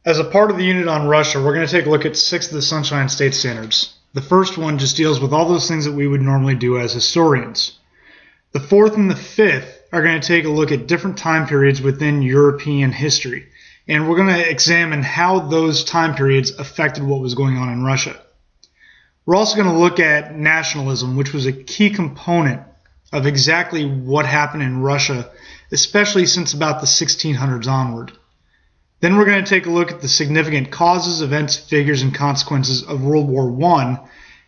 As a part of the unit on Russia, we're going to take a look at 6 of the Sunshine State standards. The first one just deals with all those things that we would normally do as historians. The 4th and the 5th are going to take a look at different time periods within European history, and we're going to examine how those time periods affected what was going on in Russia. We're also going to look at nationalism, which was a key component of exactly what happened in Russia, especially since about the 1600s onward. Then we're going to take a look at the significant causes, events, figures, and consequences of World War I.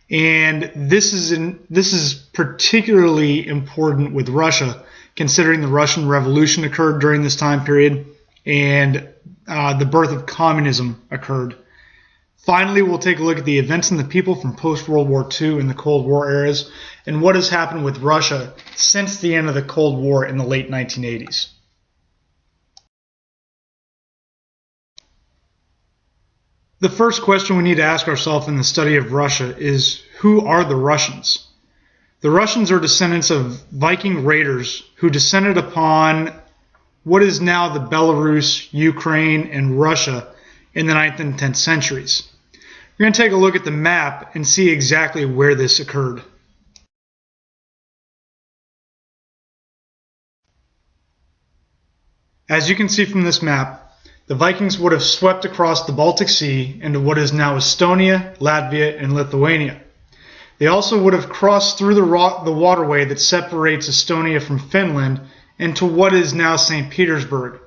And this is particularly important with Russia, considering the Russian Revolution occurred during this time period and the birth of communism occurred. Finally, we'll take a look at the events and the people from post-World War II and the Cold War eras and what has happened with Russia since the end of the Cold War in the late 1980s. The first question we need to ask ourselves in the study of Russia is, who are the Russians? The Russians are descendants of Viking raiders who descended upon what is now the Belarus, Ukraine, and Russia in the 9th and 10th centuries. We're going to take a look at the map and see exactly where this occurred. As you can see from this map, the Vikings would have swept across the Baltic Sea into what is now Estonia, Latvia, and Lithuania. They also would have crossed through the waterway that separates Estonia from Finland into what is now St. Petersburg.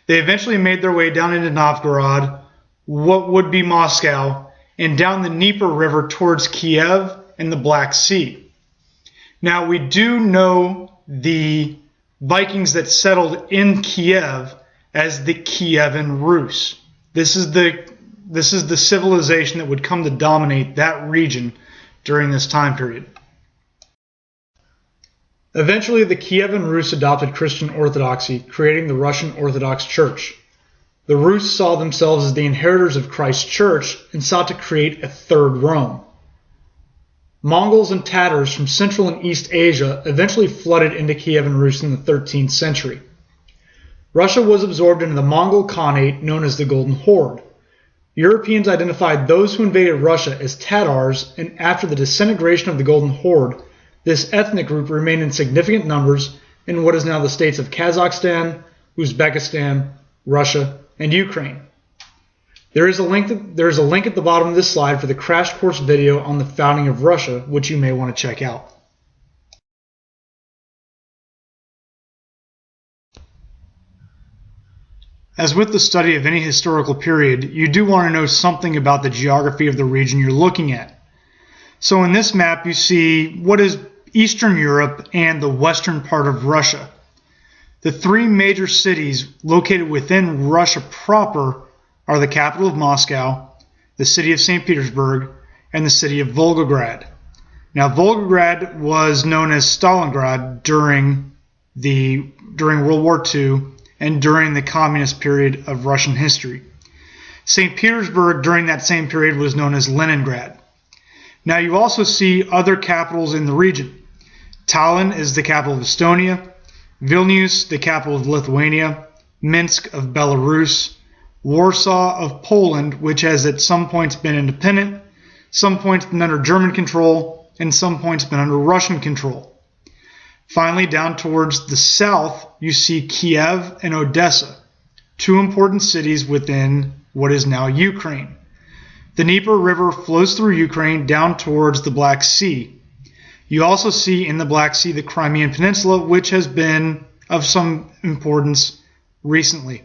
They eventually made their way down into Novgorod, what would be Moscow, and down the Dnieper River towards Kiev and the Black Sea. Now, we do know the Vikings that settled in Kiev as the Kievan Rus. This is the civilization that would come to dominate that region during this time period. Eventually, the Kievan Rus adopted Christian Orthodoxy, creating the Russian Orthodox Church. The Rus saw themselves as the inheritors of Christ's church and sought to create a third Rome. Mongols and Tatars from Central and East Asia eventually flooded into Kievan Rus in the 13th century. Russia was absorbed into the Mongol Khanate known as the Golden Horde. Europeans identified those who invaded Russia as Tatars, and after the disintegration of the Golden Horde, this ethnic group remained in significant numbers in what is now the states of Kazakhstan, Uzbekistan, Russia, and Ukraine. There is a link at the bottom of this slide for the crash course video on the founding of Russia, which you may want to check out. As with the study of any historical period, you do want to know something about the geography of the region you're looking at. So in this map you see what is Eastern Europe and the western part of Russia. The 3 major cities located within Russia proper are the capital of Moscow, the city of St. Petersburg, and the city of Volgograd. Now, Volgograd was known as Stalingrad during World War II and during the communist period of Russian history. St. Petersburg during that same period was known as Leningrad. Now, you also see other capitals in the region. Tallinn is the capital of Estonia, Vilnius, the capital of Lithuania, Minsk of Belarus, Warsaw of Poland, which has at some points been independent, some points been under German control, and some points been under Russian control. Finally, down towards the south, you see Kiev and Odessa, 2 important cities within what is now Ukraine. The Dnieper River flows through Ukraine down towards the Black Sea. You also see in the Black Sea the Crimean Peninsula, which has been of some importance recently.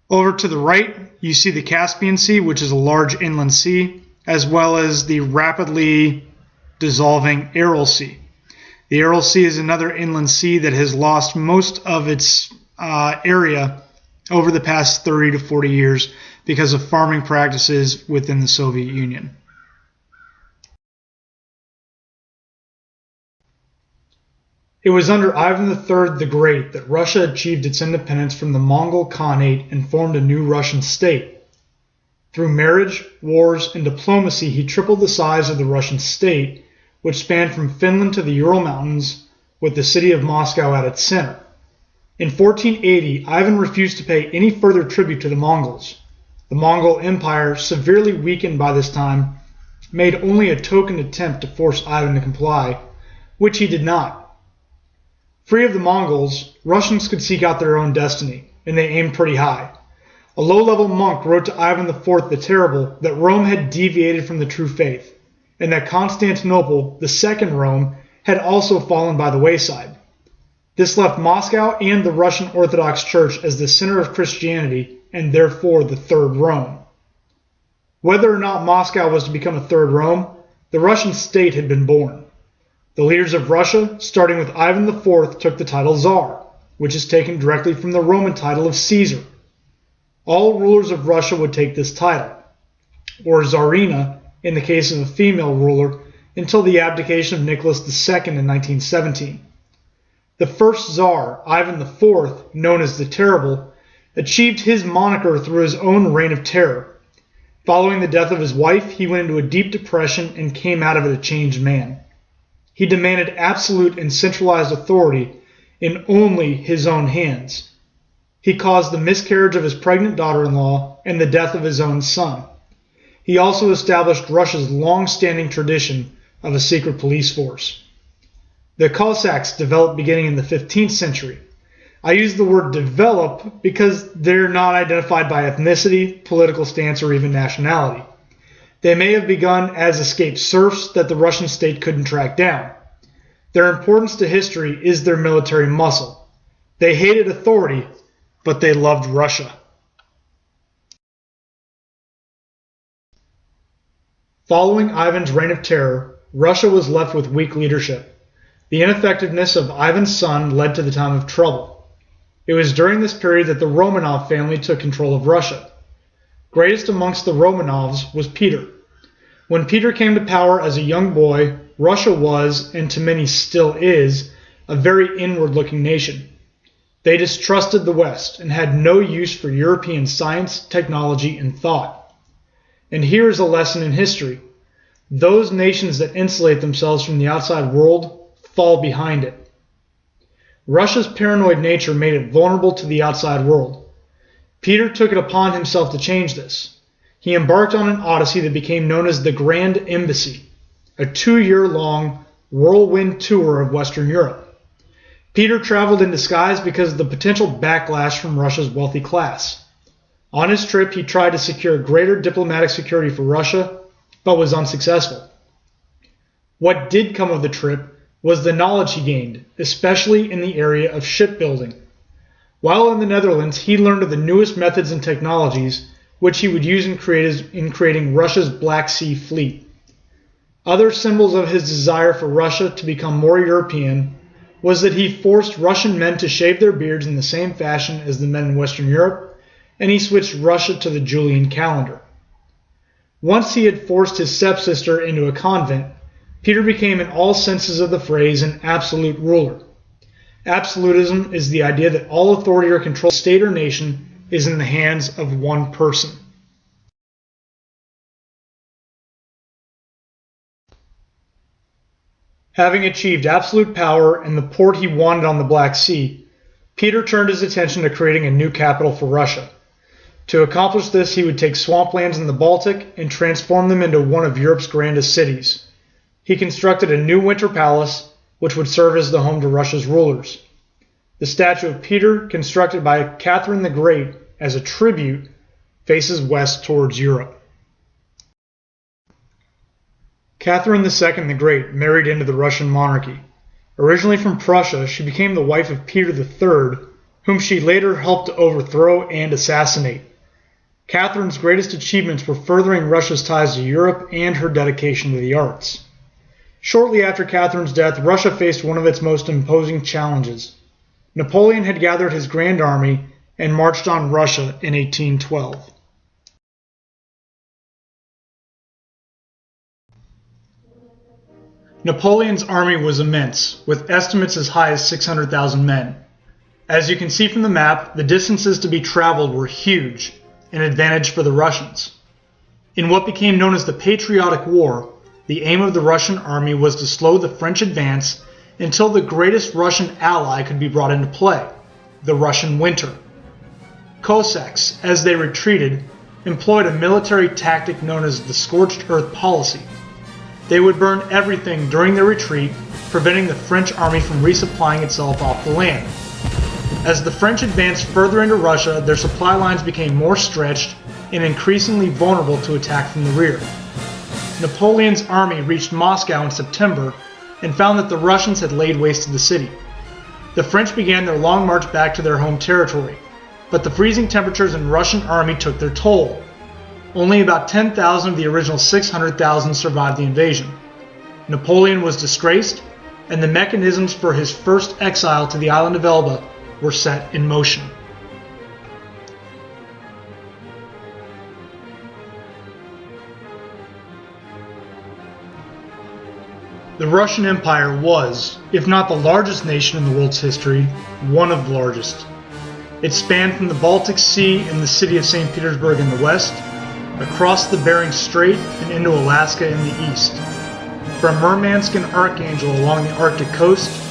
Over to the right, you see the Caspian Sea, which is a large inland sea, as well as the rapidly dissolving Aral Sea. The Aral Sea is another inland sea that has lost most of its area over the past 30 to 40 years because of farming practices within the Soviet Union. It was under Ivan III the Great that Russia achieved its independence from the Mongol Khanate and formed a new Russian state. Through marriage, wars, and diplomacy, he tripled the size of the Russian state, which spanned from Finland to the Ural Mountains, with the city of Moscow at its center. In 1480, Ivan refused to pay any further tribute to the Mongols. The Mongol Empire, severely weakened by this time, made only a token attempt to force Ivan to comply, which he did not. Free of the Mongols, Russians could seek out their own destiny, and they aimed pretty high. A low-level monk wrote to Ivan IV the Terrible that Rome had deviated from the true faith, and that Constantinople, the second Rome, had also fallen by the wayside. This left Moscow and the Russian Orthodox Church as the center of Christianity, and therefore the Third Rome. Whether or not Moscow was to become a Third Rome, the Russian state had been born. The leaders of Russia, starting with Ivan IV, took the title Tsar, which is taken directly from the Roman title of Caesar. All rulers of Russia would take this title, or Tsarina in the case of a female ruler, until the abdication of Nicholas II in 1917. The first Tsar, Ivan IV, known as the Terrible, achieved his moniker through his own reign of terror. Following the death of his wife, he went into a deep depression and came out of it a changed man. He demanded absolute and centralized authority in only his own hands. He caused the miscarriage of his pregnant daughter-in-law and the death of his own son. He also established Russia's long-standing tradition of a secret police force. The Cossacks developed beginning in the 15th century. I use the word develop because they're not identified by ethnicity, political stance, or even nationality. They may have begun as escaped serfs that the Russian state couldn't track down. Their importance to history is their military muscle. They hated authority, but they loved Russia. Following Ivan's reign of terror, Russia was left with weak leadership. The ineffectiveness of Ivan's son led to the time of trouble. It was during this period that the Romanov family took control of Russia. Greatest amongst the Romanovs was Peter. When Peter came to power as a young boy, Russia was, and to many still is, a very inward-looking nation. They distrusted the West and had no use for European science, technology, and thought. And here is a lesson in history. Those nations that insulate themselves from the outside world fall behind it. Russia's paranoid nature made it vulnerable to the outside world. Peter took it upon himself to change this. He embarked on an odyssey that became known as the Grand Embassy, a 2-year-long whirlwind tour of Western Europe. Peter traveled in disguise because of the potential backlash from Russia's wealthy class. On his trip, he tried to secure greater diplomatic security for Russia, but was unsuccessful. What did come of the trip was the knowledge he gained, especially in the area of shipbuilding. While in the Netherlands, he learned of the newest methods and technologies, which he would use in creating Russia's Black Sea Fleet. Other symbols of his desire for Russia to become more European was that he forced Russian men to shave their beards in the same fashion as the men in Western Europe, and he switched Russia to the Julian calendar. Once he had forced his stepsister into a convent, Peter became in all senses of the phrase an absolute ruler. Absolutism is the idea that all authority or control of a state or nation is in the hands of one person. Having achieved absolute power and the port he wanted on the Black Sea, Peter turned his attention to creating a new capital for Russia. To accomplish this, he would take swamplands in the Baltic and transform them into one of Europe's grandest cities. He constructed a new winter palace, which would serve as the home to Russia's rulers. The statue of Peter, constructed by Catherine the Great as a tribute, faces west towards Europe. Catherine II the Great married into the Russian monarchy. Originally from Prussia, she became the wife of Peter III, whom she later helped to overthrow and assassinate. Catherine's greatest achievements were furthering Russia's ties to Europe and her dedication to the arts. Shortly after Catherine's death, Russia faced one of its most imposing challenges. Napoleon had gathered his grand army and marched on Russia in 1812. Napoleon's army was immense, with estimates as high as 600,000 men. As you can see from the map, the distances to be traveled were huge, an advantage for the Russians. In what became known as the Patriotic War, the aim of the Russian army was to slow the French advance until the greatest Russian ally could be brought into play, the Russian winter. Cossacks, as they retreated, employed a military tactic known as the scorched earth policy. They would burn everything during their retreat, preventing the French army from resupplying itself off the land. As the French advanced further into Russia, their supply lines became more stretched and increasingly vulnerable to attack from the rear. Napoleon's army reached Moscow in September and found that the Russians had laid waste to the city. The French began their long march back to their home territory, but the freezing temperatures in Russian army took their toll. Only about 10,000 of the original 600,000 survived the invasion. Napoleon was disgraced, and the mechanisms for his first exile to the island of Elba were set in motion. The Russian Empire was, if not the largest nation in the world's history, one of the largest. It spanned from the Baltic Sea and the city of St. Petersburg in the west, across the Bering Strait and into Alaska in the east. From Murmansk and Archangel along the Arctic coast,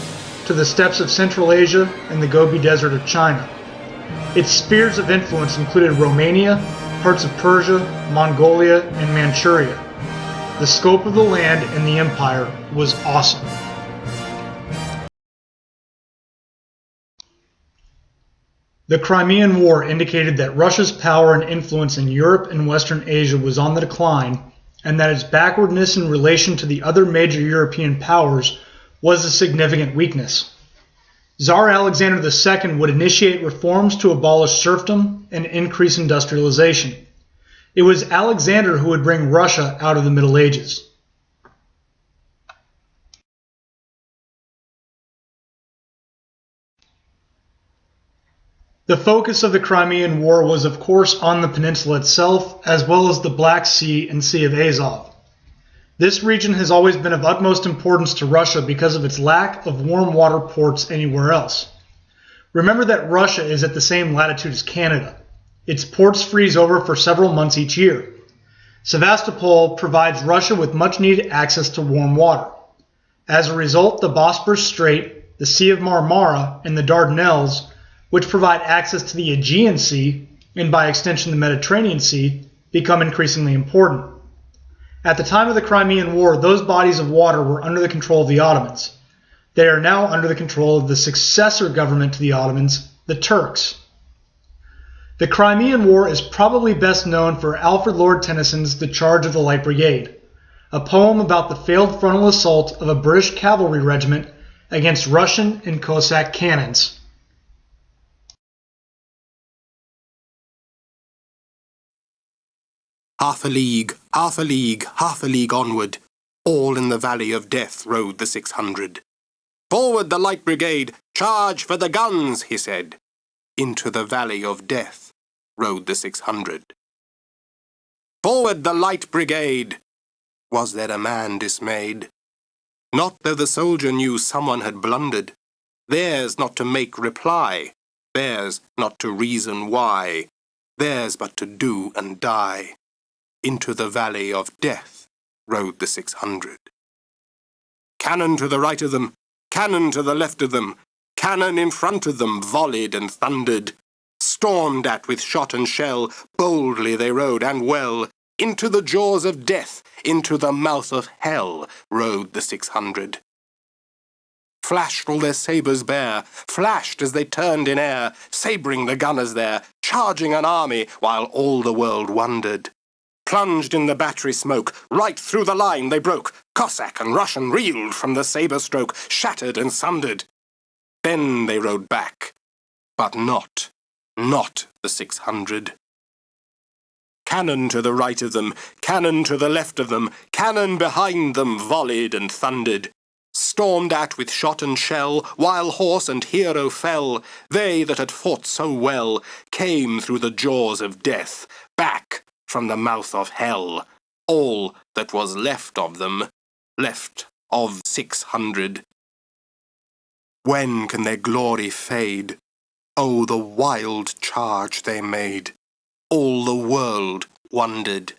to the steppes of Central Asia and the Gobi Desert of China. Its spheres of influence included Romania, parts of Persia, Mongolia, and Manchuria. The scope of the land and the empire was awesome. The Crimean War indicated that Russia's power and influence in Europe and Western Asia was on the decline, and that its backwardness in relation to the other major European powers was a significant weakness. Tsar Alexander II would initiate reforms to abolish serfdom and increase industrialization. It was Alexander who would bring Russia out of the Middle Ages. The focus of the Crimean War was, of course, on the peninsula itself, as well as the Black Sea and Sea of Azov. This region has always been of utmost importance to Russia because of its lack of warm water ports anywhere else. Remember that Russia is at the same latitude as Canada. Its ports freeze over for several months each year. Sevastopol provides Russia with much needed access to warm water. As a result, the Bosporus Strait, the Sea of Marmara, and the Dardanelles, which provide access to the Aegean Sea, and by extension the Mediterranean Sea, become increasingly important. At the time of the Crimean War, those bodies of water were under the control of the Ottomans. They are now under the control of the successor government to the Ottomans, the Turks. The Crimean War is probably best known for Alfred Lord Tennyson's The Charge of the Light Brigade, a poem about the failed frontal assault of a British cavalry regiment against Russian and Cossack cannons. Half a league, half a league, half a league onward, all in the valley of death rode the 600. Forward the light brigade, charge for the guns, he said. Into the valley of death rode the 600. Forward the light brigade! Was there a man dismayed? Not though the soldier knew someone had blundered. Theirs not to make reply, theirs not to reason why, theirs but to do and die. Into the valley of death rode the 600. Cannon to the right of them, cannon to the left of them, cannon in front of them volleyed and thundered. Stormed at with shot and shell, boldly they rode and well. Into the jaws of death, into the mouth of hell, rode the 600. Flashed all their sabres bare, flashed as they turned in air, sabring the gunners there, charging an army while all the world wondered. Plunged in the battery smoke, right through the line they broke. Cossack and Russian reeled from the sabre stroke, shattered and sundered. Then they rode back, but not the 600. Cannon to the right of them, cannon to the left of them, cannon behind them volleyed and thundered. Stormed at with shot and shell, while horse and hero fell, they that had fought so well came through the jaws of death, back from the mouth of hell, all that was left of them, left of 600. When can their glory fade? Oh, the wild charge they made! All the world wondered.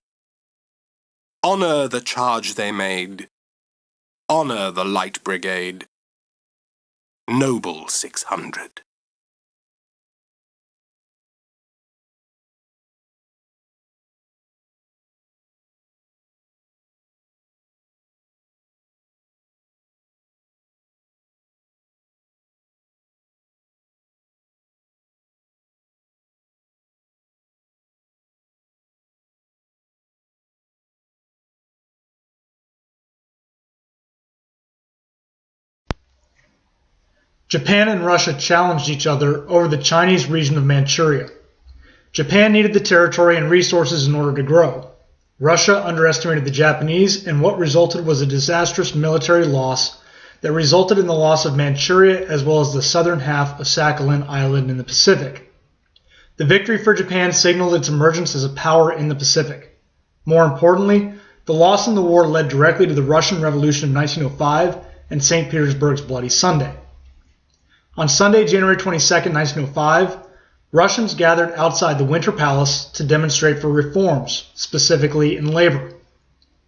Honour the charge they made. Honour the Light Brigade. Noble 600. Japan and Russia challenged each other over the Chinese region of Manchuria. Japan needed the territory and resources in order to grow. Russia underestimated the Japanese, and what resulted was a disastrous military loss that resulted in the loss of Manchuria as well as the southern half of Sakhalin Island in the Pacific. The victory for Japan signaled its emergence as a power in the Pacific. More importantly, the loss in the war led directly to the Russian Revolution of 1905 and St. Petersburg's Bloody Sunday. On Sunday, January 22, 1905, Russians gathered outside the Winter Palace to demonstrate for reforms, specifically in labor.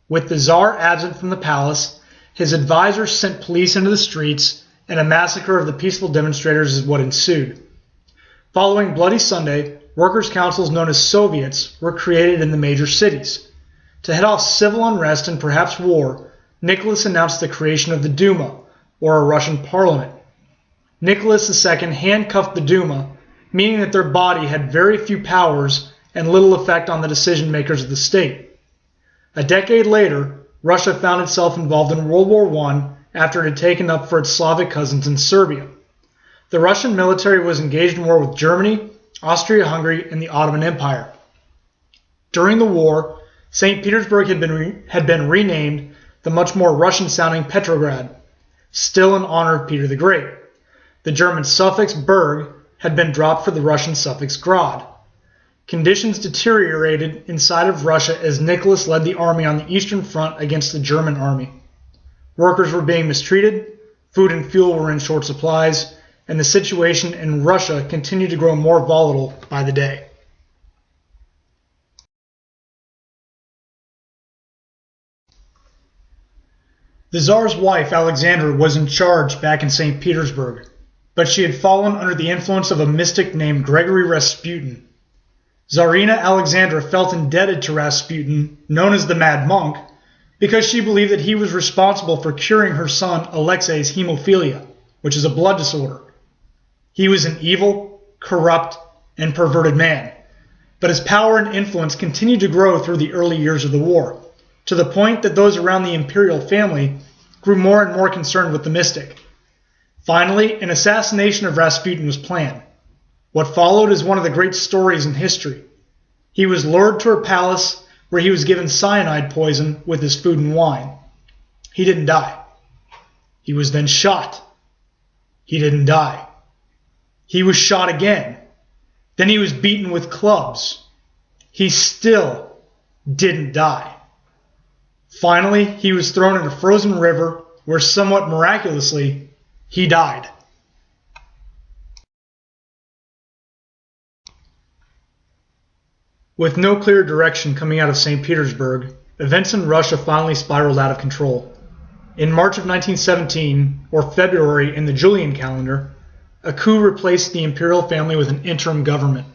With the Tsar absent from the palace, his advisors sent police into the streets, and a massacre of the peaceful demonstrators is what ensued. Following Bloody Sunday, workers' councils known as Soviets were created in the major cities. To head off civil unrest and perhaps war, Nicholas announced the creation of the Duma, or a Russian parliament. Nicholas II handcuffed the Duma, meaning that their body had very few powers and little effect on the decision makers of the state. A decade later, Russia found itself involved in World War I after it had taken up for its Slavic cousins in Serbia. The Russian military was engaged in war with Germany, Austria-Hungary, and the Ottoman Empire. During the war, St. Petersburg had been renamed the much more Russian-sounding Petrograd, still in honor of Peter the Great. The German suffix Berg had been dropped for the Russian suffix Grad. Conditions deteriorated inside of Russia as Nicholas led the army on the Eastern Front against the German army. Workers were being mistreated, food and fuel were in short supplies, and the situation in Russia continued to grow more volatile by the day. The Tsar's wife, Alexandra, was in charge back in St. Petersburg, but she had fallen under the influence of a mystic named Gregory Rasputin. Tsarina Alexandra felt indebted to Rasputin, known as the Mad Monk, because she believed that he was responsible for curing her son Alexei's hemophilia, which is a blood disorder. He was an evil, corrupt, and perverted man, but his power and influence continued to grow through the early years of the war, to the point that those around the imperial family grew more and more concerned with the mystic. Finally, an assassination of Rasputin was planned. What followed is one of the great stories in history. He was lured to her palace where he was given cyanide poison with his food and wine. He didn't die. He was then shot. He didn't die. He was shot again. Then he was beaten with clubs. He still didn't die. Finally, he was thrown in a frozen river where, somewhat miraculously, he died. With no clear direction coming out of St. Petersburg, events in Russia finally spiraled out of control. In March of 1917, or February in the Julian calendar, a coup replaced the imperial family with an interim government.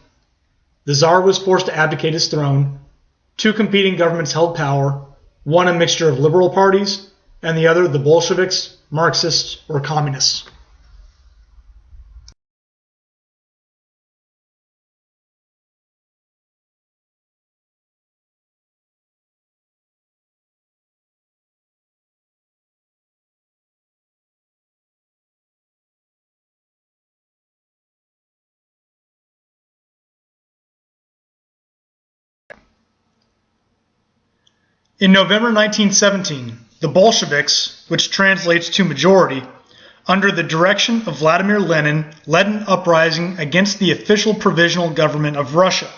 The Tsar was forced to abdicate his throne. Two competing governments held power, one a mixture of liberal parties, and the other the Bolsheviks, Marxists, or Communists. In November 1917, the Bolsheviks, which translates to majority, under the direction of Vladimir Lenin, led an uprising against the official provisional government of Russia.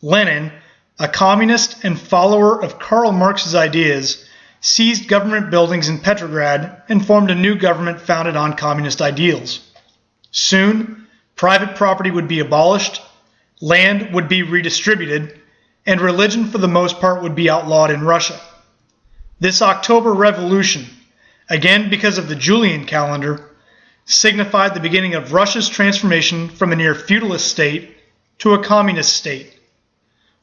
Lenin, a communist and follower of Karl Marx's ideas, seized government buildings in Petrograd and formed a new government founded on communist ideals. Soon, private property would be abolished, land would be redistributed, and religion for the most part would be outlawed in Russia. This October Revolution, again because of the Julian calendar, signified the beginning of Russia's transformation from a near feudalist state to a communist state.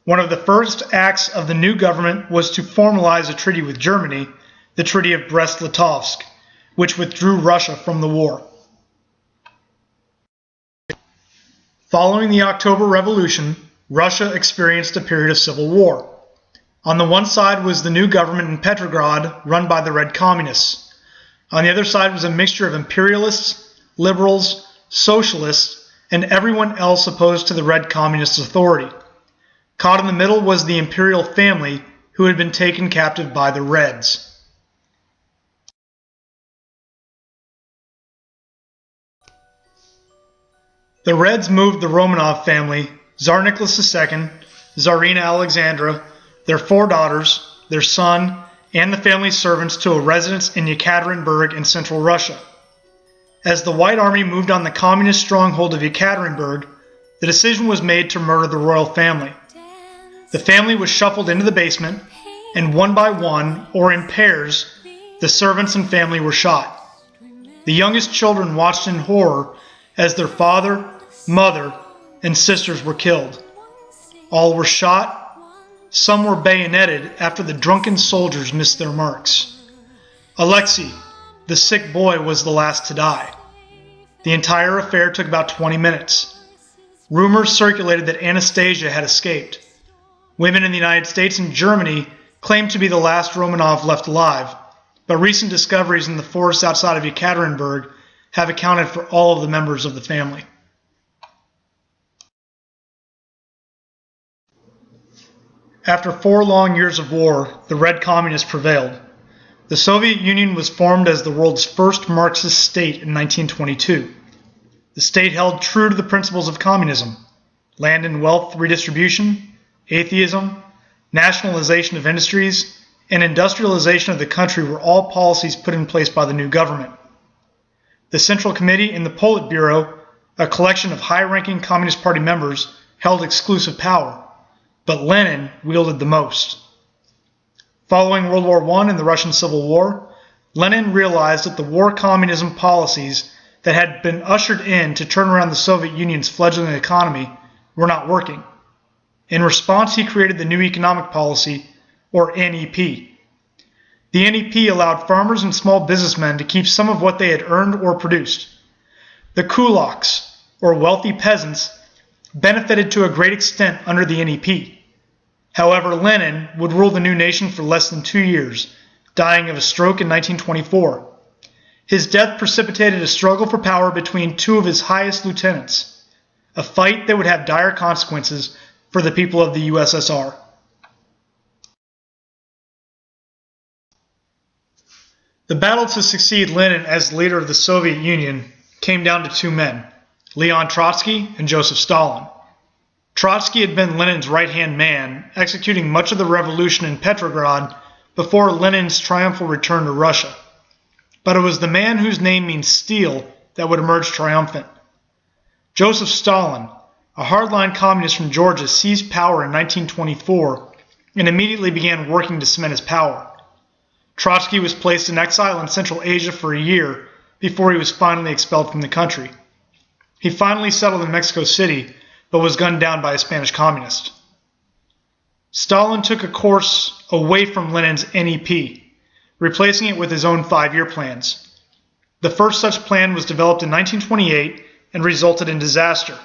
One of the first acts of the new government was to formalize a treaty with Germany, the Treaty of Brest-Litovsk, which withdrew Russia from the war. Following the October Revolution, Russia experienced a period of civil war. On the one side was the new government in Petrograd run by the Red Communists. On the other side was a mixture of imperialists, liberals, socialists, and everyone else opposed to the Red Communist authority. Caught in the middle was the imperial family who had been taken captive by the Reds. The Reds moved the Romanov family, Tsar Nicholas II, Tsarina Alexandra, their 4 daughters, their son, and the family's servants to a residence in Yekaterinburg in central Russia. As the White Army moved on the communist stronghold of Yekaterinburg, the decision was made to murder the royal family. The family was shuffled into the basement, and one by one, or in pairs, the servants and family were shot. The youngest children watched in horror as their father, mother, and sisters were killed. All were shot. Some were bayoneted after the drunken soldiers missed their marks. Alexei, the sick boy, was the last to die. The entire affair took about 20 minutes. Rumors circulated that Anastasia had escaped. Women in the United States and Germany claimed to be the last Romanov left alive, but recent discoveries in the forests outside of Yekaterinburg have accounted for all of the members of the family. After 4 long years of war, the Red Communists prevailed. The Soviet Union was formed as the world's first Marxist state in 1922. The state held true to the principles of communism: land and wealth redistribution, atheism, nationalization of industries, and industrialization of the country were all policies put in place by the new government. The Central Committee and the Politburo, a collection of high-ranking Communist Party members, held exclusive power, but Lenin wielded the most. Following World War I and the Russian Civil War, Lenin realized that the war communism policies that had been ushered in to turn around the Soviet Union's fledgling economy were not working. In response, he created the New Economic Policy, or NEP. The NEP allowed farmers and small businessmen to keep some of what they had earned or produced. The kulaks, or wealthy peasants, benefited to a great extent under the NEP. However, Lenin would rule the new nation for less than 2 years, dying of a stroke in 1924. His death precipitated a struggle for power between 2 of his highest lieutenants, a fight that would have dire consequences for the people of the USSR. The battle to succeed Lenin as leader of the Soviet Union came down to 2 men, Leon Trotsky and Joseph Stalin. Trotsky had been Lenin's right-hand man, executing much of the revolution in Petrograd before Lenin's triumphal return to Russia. But it was the man whose name means steel that would emerge triumphant. Joseph Stalin, a hardline communist from Georgia, seized power in 1924 and immediately began working to cement his power. Trotsky was placed in exile in Central Asia for a year before he was finally expelled from the country. He finally settled in Mexico City, but was gunned down by a Spanish communist. Stalin took a course away from Lenin's NEP, replacing it with his own 5-year plans. The first such plan was developed in 1928 and resulted in disaster.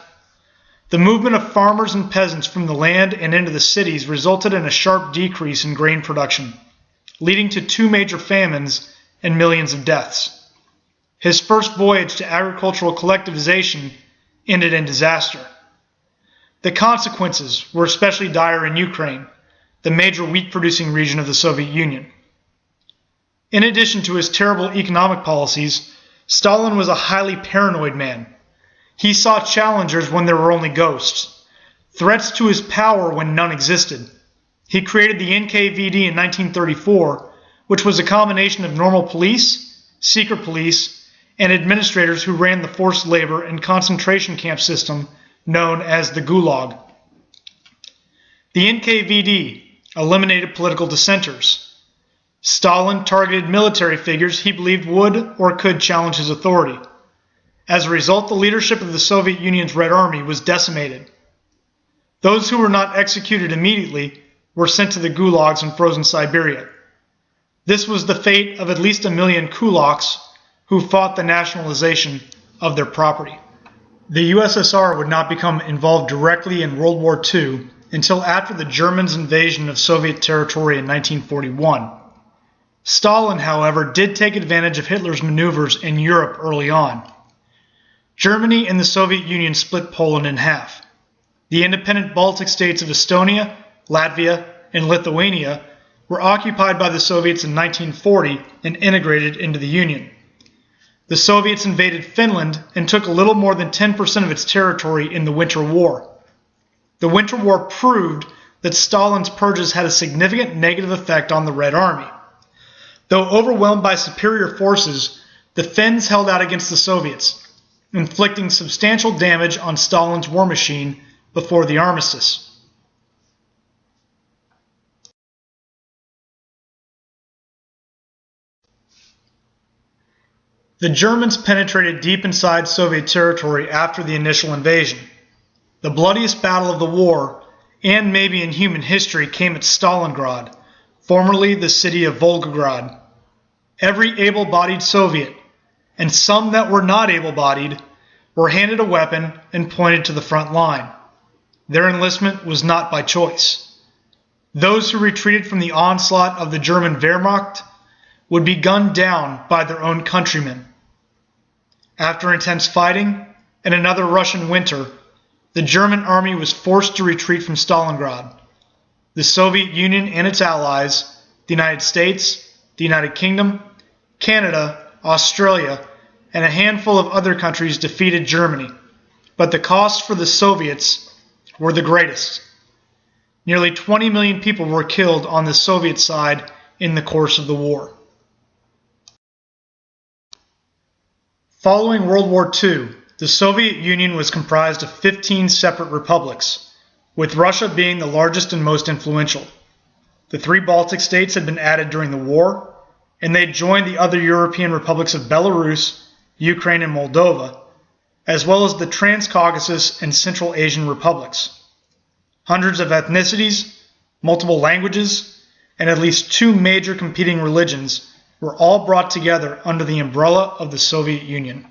The movement of farmers and peasants from the land and into the cities resulted in a sharp decrease in grain production, leading to 2 major famines and millions of deaths. His first voyage to agricultural collectivization ended in disaster. The consequences were especially dire in Ukraine, the major wheat-producing region of the Soviet Union. In addition to his terrible economic policies, Stalin was a highly paranoid man. He saw challengers when there were only ghosts, threats to his power when none existed. He created the NKVD in 1934, which was a combination of normal police, secret police, and administrators who ran the forced labor and concentration camp system known as the Gulag. The NKVD eliminated political dissenters. Stalin targeted military figures he believed would or could challenge his authority. As a result, the leadership of the Soviet Union's Red Army was decimated. Those who were not executed immediately were sent to the gulags in frozen Siberia. This was the fate of at least 1 million kulaks who fought the nationalization of their property. The USSR would not become involved directly in World War II until after the Germans' invasion of Soviet territory in 1941. Stalin, however, did take advantage of Hitler's maneuvers in Europe early on. Germany and the Soviet Union split Poland in half. The independent Baltic states of Estonia, Latvia, and Lithuania were occupied by the Soviets in 1940 and integrated into the Union. The Soviets invaded Finland and took a little more than 10% of its territory in the Winter War. The Winter War proved that Stalin's purges had a significant negative effect on the Red Army. Though overwhelmed by superior forces, the Finns held out against the Soviets, inflicting substantial damage on Stalin's war machine before the armistice. The Germans penetrated deep inside Soviet territory after the initial invasion. The bloodiest battle of the war, and maybe in human history, came at Stalingrad, formerly the city of Volgograd. Every able-bodied Soviet, and some that were not able-bodied, were handed a weapon and pointed to the front line. Their enlistment was not by choice. Those who retreated from the onslaught of the German Wehrmacht would be gunned down by their own countrymen. After intense fighting and another Russian winter, the German army was forced to retreat from Stalingrad. The Soviet Union and its allies, the United States, the United Kingdom, Canada, Australia, and a handful of other countries defeated Germany, but the costs for the Soviets were the greatest. Nearly 20 million people were killed on the Soviet side in the course of the war. Following World War II, the Soviet Union was comprised of 15 separate republics, with Russia being the largest and most influential. The 3 Baltic states had been added during the war, and they joined the other European republics of Belarus, Ukraine, and Moldova, as well as the Transcaucasus and Central Asian republics. Hundreds of ethnicities, multiple languages, and at least 2 major competing religions were all brought together under the umbrella of the Soviet Union.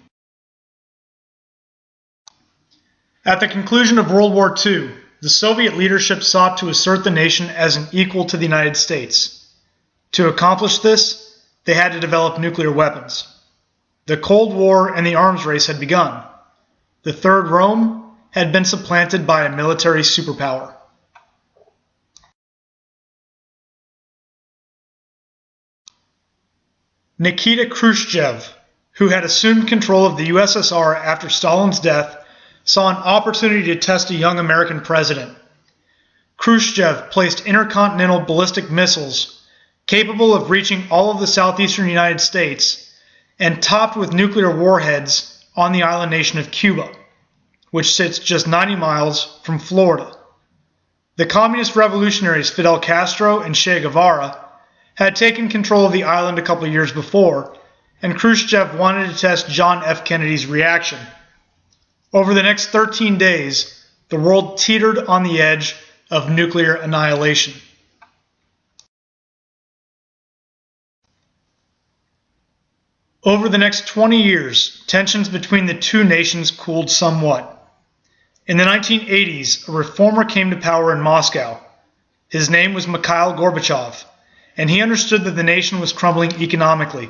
At the conclusion of World War II, the Soviet leadership sought to assert the nation as an equal to the United States. To accomplish this, they had to develop nuclear weapons. The Cold War and the arms race had begun. The Third Rome had been supplanted by a military superpower. Nikita Khrushchev, who had assumed control of the USSR after Stalin's death, saw an opportunity to test a young American president. Khrushchev placed intercontinental ballistic missiles capable of reaching all of the southeastern United States and topped with nuclear warheads on the island nation of Cuba, which sits just 90 miles from Florida. The communist revolutionaries Fidel Castro and Che Guevara had taken control of the island a couple of years before, and Khrushchev wanted to test John F. Kennedy's reaction. Over the next 13 days, the world teetered on the edge of nuclear annihilation. Over the next 20 years, tensions between the two nations cooled somewhat. In the 1980s, a reformer came to power in Moscow. His name was Mikhail Gorbachev, and he understood that the nation was crumbling economically.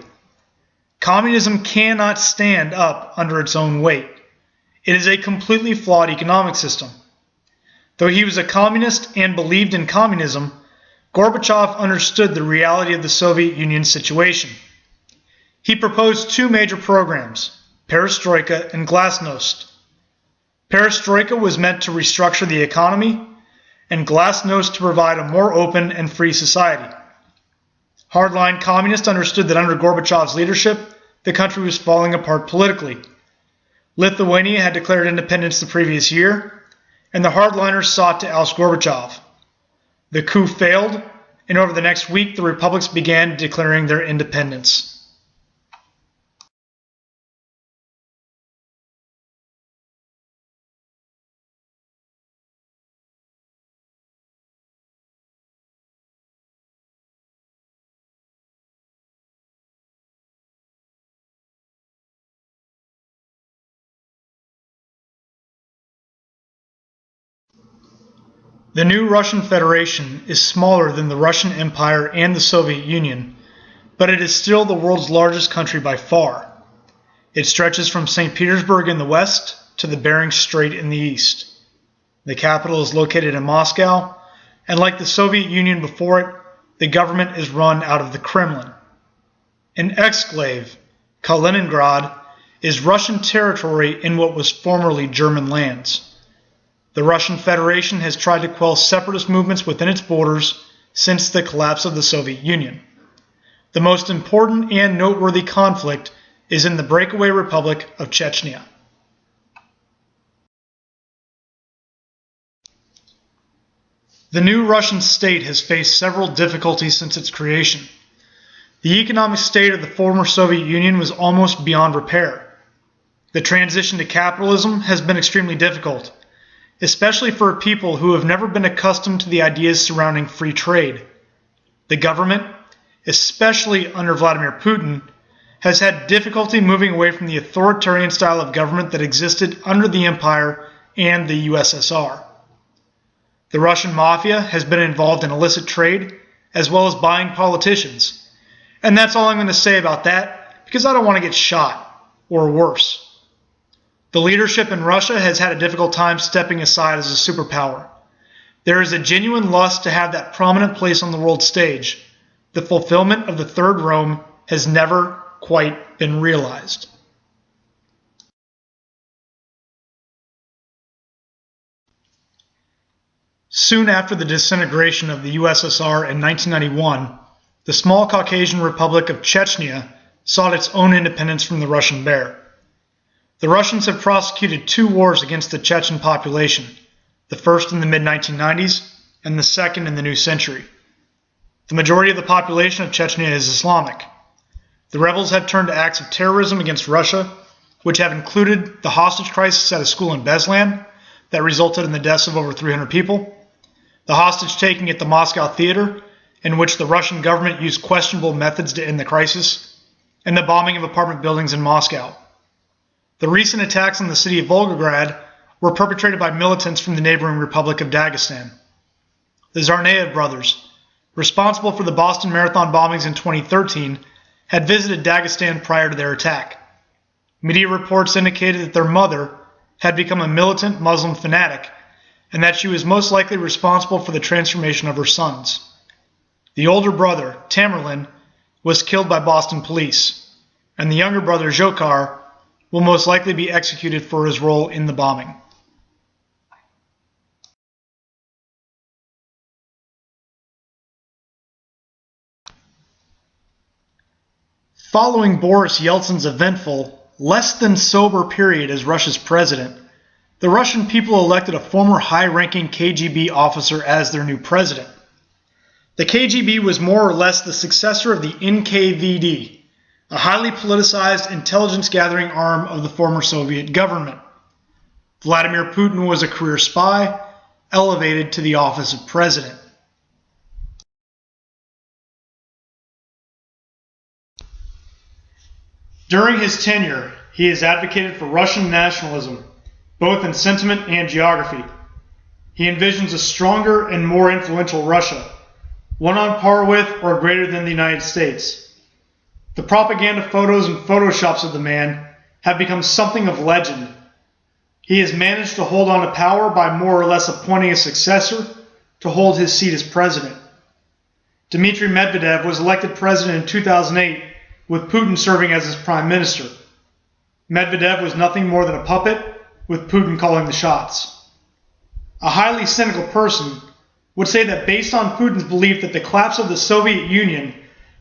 Communism cannot stand up under its own weight. It is a completely flawed economic system. Though he was a communist and believed in communism, Gorbachev understood the reality of the Soviet Union's situation. He proposed 2 major programs, Perestroika and Glasnost. Perestroika was meant to restructure the economy, and Glasnost to provide a more open and free society. Hardline communists understood that under Gorbachev's leadership, the country was falling apart politically. Lithuania had declared independence the previous year, and the hardliners sought to oust Gorbachev. The coup failed, and over the next week the republics began declaring their independence. The new Russian Federation is smaller than the Russian Empire and the Soviet Union, but it is still the world's largest country by far. It stretches from St. Petersburg in the west to the Bering Strait in the east. The capital is located in Moscow, and like the Soviet Union before it, the government is run out of the Kremlin. An exclave, Kaliningrad, is Russian territory in what was formerly German lands. The Russian Federation has tried to quell separatist movements within its borders since the collapse of the Soviet Union. The most important and noteworthy conflict is in the breakaway Republic of Chechnya. The new Russian state has faced several difficulties since its creation. The economic state of the former Soviet Union was almost beyond repair. The transition to capitalism has been extremely difficult, especially for people who have never been accustomed to the ideas surrounding free trade. The government, especially under Vladimir Putin, has had difficulty moving away from the authoritarian style of government that existed under the Empire and the USSR. The Russian mafia has been involved in illicit trade, as well as buying politicians. And that's all I'm going to say about that, because I don't want to get shot, or worse. The leadership in Russia has had a difficult time stepping aside as a superpower. There is a genuine lust to have that prominent place on the world stage. The fulfillment of the Third Rome has never quite been realized. Soon after the disintegration of the USSR in 1991, the small Caucasian Republic of Chechnya sought its own independence from the Russian Bear. The Russians have prosecuted 2 wars against the Chechen population, the first in the mid-1990s and the second in the new century. The majority of the population of Chechnya is Islamic. The rebels have turned to acts of terrorism against Russia, which have included the hostage crisis at a school in Beslan that resulted in the deaths of over 300 people, the hostage-taking at the Moscow theater, in which the Russian government used questionable methods to end the crisis, and the bombing of apartment buildings in Moscow. The recent attacks on the city of Volgograd were perpetrated by militants from the neighboring Republic of Dagestan. The Tsarnaev brothers, responsible for the Boston Marathon bombings in 2013, had visited Dagestan prior to their attack. Media reports indicated that their mother had become a militant Muslim fanatic and that she was most likely responsible for the transformation of her sons. The older brother, Tamerlan, was killed by Boston police, and the younger brother, Zhokhar, will most likely be executed for his role in the bombing. Following Boris Yeltsin's eventful, less than sober period as Russia's president, the Russian people elected a former high-ranking KGB officer as their new president. The KGB was more or less the successor of the NKVD, a highly politicized intelligence-gathering arm of the former Soviet government. Vladimir Putin was a career spy, elevated to the office of president. During his tenure, he has advocated for Russian nationalism, both in sentiment and geography. He envisions a stronger and more influential Russia, one on par with or greater than the United States. The propaganda photos and photoshops of the man have become something of legend. He has managed to hold on to power by more or less appointing a successor to hold his seat as president. Dmitry Medvedev was elected president in 2008, with Putin serving as his prime minister. Medvedev was nothing more than a puppet, with Putin calling the shots. A highly cynical person would say that based on Putin's belief that the collapse of the Soviet Union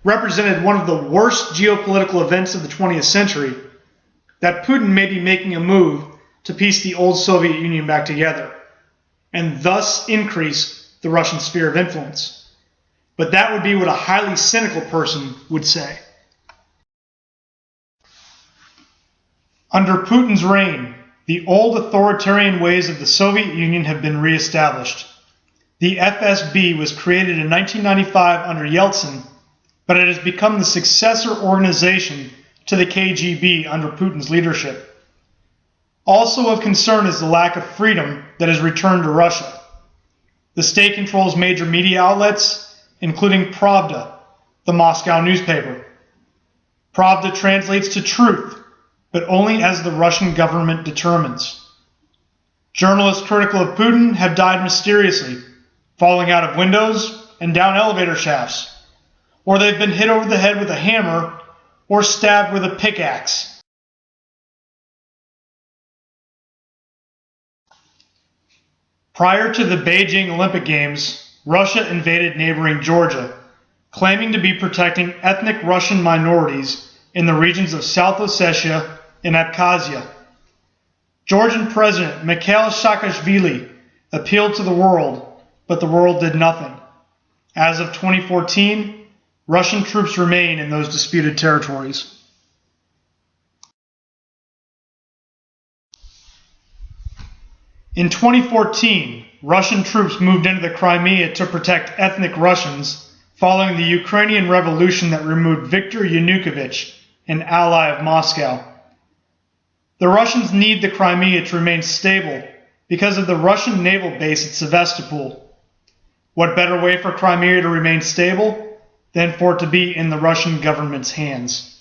represented one of the worst geopolitical events of the 20th century, that Putin may be making a move to piece the old Soviet Union back together, and thus increase the Russian sphere of influence. But that would be what a highly cynical person would say. Under Putin's reign, the old authoritarian ways of the Soviet Union have been reestablished. The FSB was created in 1995 under Yeltsin, but it has become the successor organization to the KGB under Putin's leadership. Also of concern is the lack of freedom that has returned to Russia. The state controls major media outlets, including Pravda, the Moscow newspaper. Pravda translates to truth, but only as the Russian government determines. Journalists critical of Putin have died mysteriously, falling out of windows and down elevator shafts, or they've been hit over the head with a hammer or stabbed with a pickaxe. Prior to the Beijing Olympic Games, Russia invaded neighboring Georgia, claiming to be protecting ethnic Russian minorities in the regions of South Ossetia and Abkhazia. Georgian President Mikhail Saakashvili appealed to the world, but the world did nothing. As of 2014, Russian troops remain in those disputed territories. In 2014, Russian troops moved into the Crimea to protect ethnic Russians following the Ukrainian revolution that removed Viktor Yanukovych, an ally of Moscow. The Russians need the Crimea to remain stable because of the Russian naval base at Sevastopol. What better way for Crimea to remain stable than for it to be in the Russian government's hands?